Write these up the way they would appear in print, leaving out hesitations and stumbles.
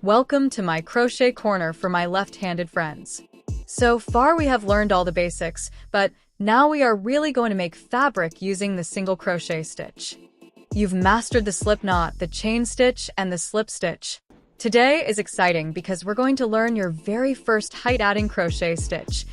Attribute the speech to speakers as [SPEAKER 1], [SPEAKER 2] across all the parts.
[SPEAKER 1] Welcome to my crochet corner for my left-handed friends. So far we have learned all the basics, but now we are really going to make fabric using the single crochet stitch. You've mastered the slip knot, the chain stitch, and the slip stitch. Today is exciting because we're going to learn your very first height-adding crochet stitch,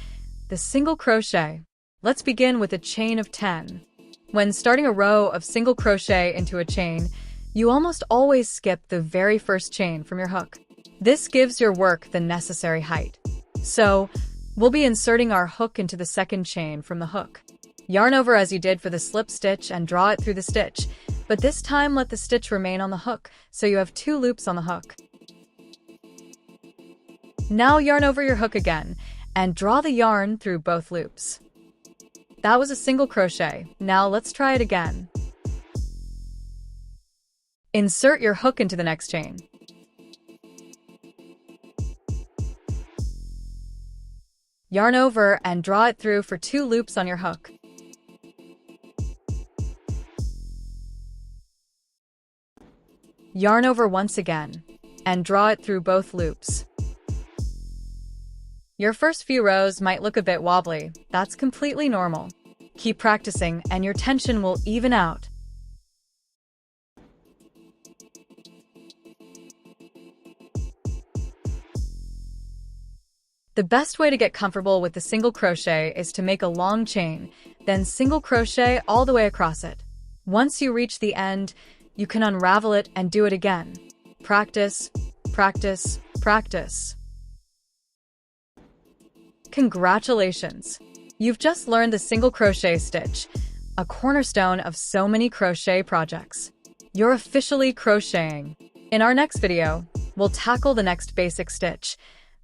[SPEAKER 1] the single crochet. Let's begin with a chain of 10. When starting a row of single crochet into a chain, you almost always skip the very first chain from your hook. This gives your work the necessary height. So, we'll be inserting our hook into the second chain from the hook. Yarn over as you did for the slip stitch and draw it through the stitch, but this time let the stitch remain on the hook, so you have 2 loops on the hook. Now yarn over your hook again, and draw the yarn through both loops. That was a single crochet. Now let's try it again. Insert your hook into the next chain. Yarn over and draw it through for 2 loops on your hook. Yarn over once again, and draw it through both loops. Your first few rows might look a bit wobbly. That's completely normal. Keep practicing and your tension will even out. The best way to get comfortable with the single crochet is to make a long chain, then single crochet all the way across it. Once you reach the end, you can unravel it and do it again. Practice, practice, practice. Congratulations! You've just learned the single crochet stitch, a cornerstone of so many crochet projects. You're officially crocheting. In our next video, we'll tackle the next basic stitch,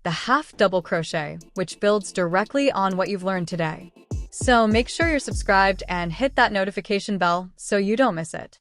[SPEAKER 1] the half double crochet, which builds directly on what you've learned today. So make sure you're subscribed and hit that notification bell so you don't miss it.